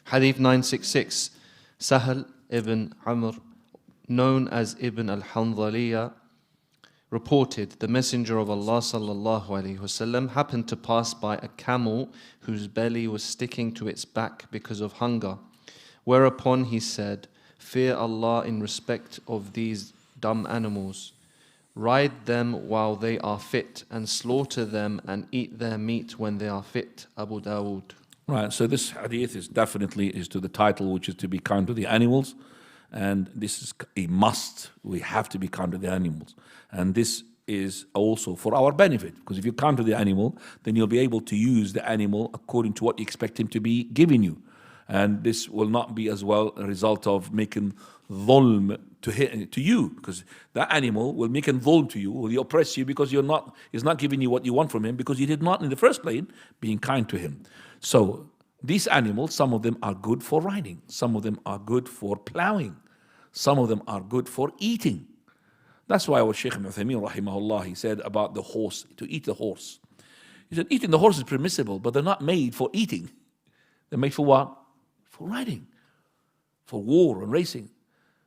Hadith 966. Sahal ibn Amr, known as Ibn al-Hanzaliyah, reported, the Messenger of Allah sallallahu alaihi wasallam happened to pass by a camel whose belly was sticking to its back because of hunger. Whereupon he said, "Fear Allah in respect of these dumb animals. Ride them while they are fit, and slaughter them and eat their meat when they are fit." Abu Dawood. Right, so this hadith is definitely to the title, which is to be kind to the animals. And this is a must. We have to be kind to the animals. And this is also for our benefit, because if you're kind to the animal, then you'll be able to use the animal according to what you expect him to be giving you. And this will not be as well a result of making dhulm to you, because that animal will make a dhulm to you, will oppress you, because he's not giving you what you want from him, because you did not in the first place being kind to him. So these animals, some of them are good for riding, some of them are good for plowing, some of them are good for eating. That's why our Sheikh Abu Suhaib rahimahullah, he said about the horse, to eat the horse. He said eating the horse is permissible, but they're not made for eating. They're made for what? For riding, for war and racing.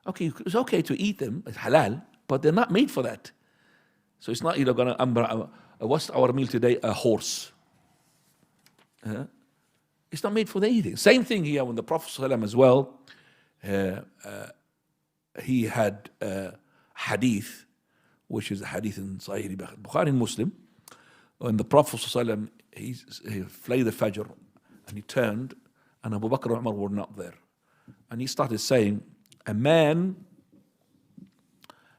Okay, it's okay to eat them, it's halal, but they're not made for that. So it's not going to, what's our meal today? A horse. It's not made for the eating. Same thing here when the Prophet ﷺ as well, he had hadith, which is a hadith in Sahih Bukhari and Muslim, when the Prophet ﷺ, he flayed the Fajr and he turned, and Abu Bakr and Umar were not there. And he started saying, a man,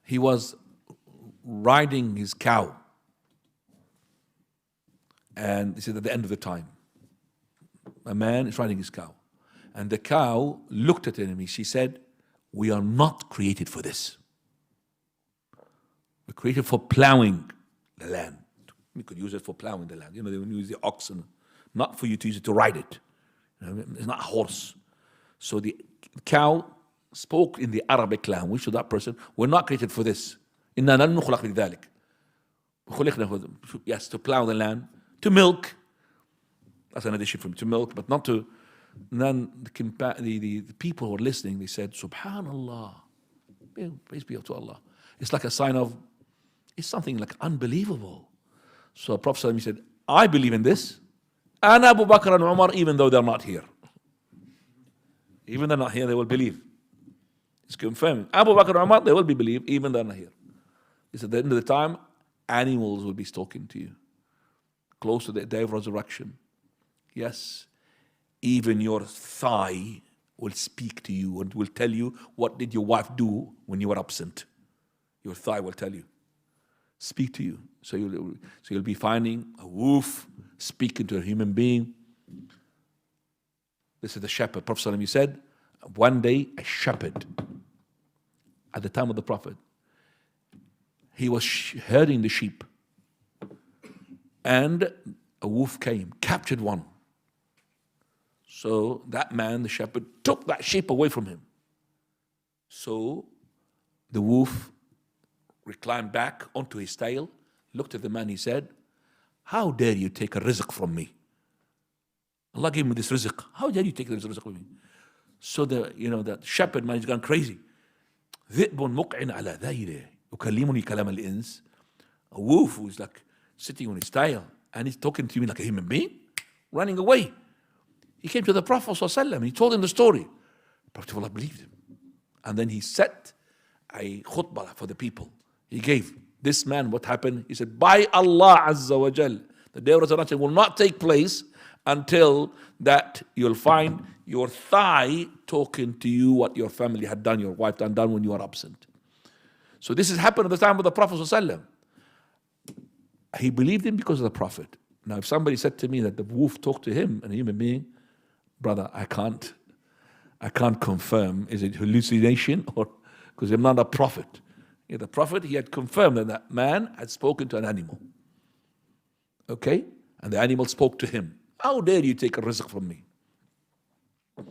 he was riding his cow. And he said at the end of the time, a man is riding his cow. And the cow looked at him and she said, "We are not created for this. We're created for plowing the land." We could use it for plowing the land. They would use the oxen, not for you to use it to ride it. It's not a horse. So the cow spoke in the Arabic language to that person, "We're not created for this. Yes, to plow the land, to milk. That's an addition from to milk, but not to." And then the people who were listening, they said, "Subhanallah, praise be to Allah." It's like a sign of, it's something like unbelievable. So Prophet ﷺ said, "I believe in this, and Abu Bakr and Umar, even though they're not here. Even they're not here, they will believe." It's confirming. Abu Bakr and Umar, they will be believed, even they're not here. It's at the end of the time, animals will be talking to you. Close to the day of resurrection. Yes, even your thigh will speak to you and will tell you, what did your wife do when you were absent? Your thigh will tell you, speak to you. So you'll be finding a wolf speaking to a human being. This is the shepherd. Prophet ﷺ said, one day a shepherd, at the time of the Prophet, he was herding the sheep, and a wolf came, captured one. So that man, the shepherd, took that sheep away from him. So the wolf reclined back onto his tail, looked at the man, he said, "How dare you take a rizq from me? Allah gave me this rizq. How dare you take this rizq from me?" So that shepherd man is gone crazy. ذئب مقعن على ذيله يكلمني كلام الإنس. A wolf who is like sitting on his tail and he's talking to me like a human being, running away. He came to the Prophet ﷺ and he told him the story. The Prophet ﷺ believed him. And then he set a khutbah for the people. He gave this man what happened. He said, by Allah Azza wa Jal, the day of resurrection will not take place until that you'll find your thigh talking to you what your family had done, your wife had done when you were absent. So this has happened at the time of the Prophet ﷺ. He believed him because of the Prophet. Now if somebody said to me that the wolf talked to him, a human being, brother, I can't confirm, is it hallucination or, because I'm not a prophet. Yeah, the Prophet, he had confirmed that that man had spoken to an animal. Okay? And the animal spoke to him. How dare you take a rizq from me?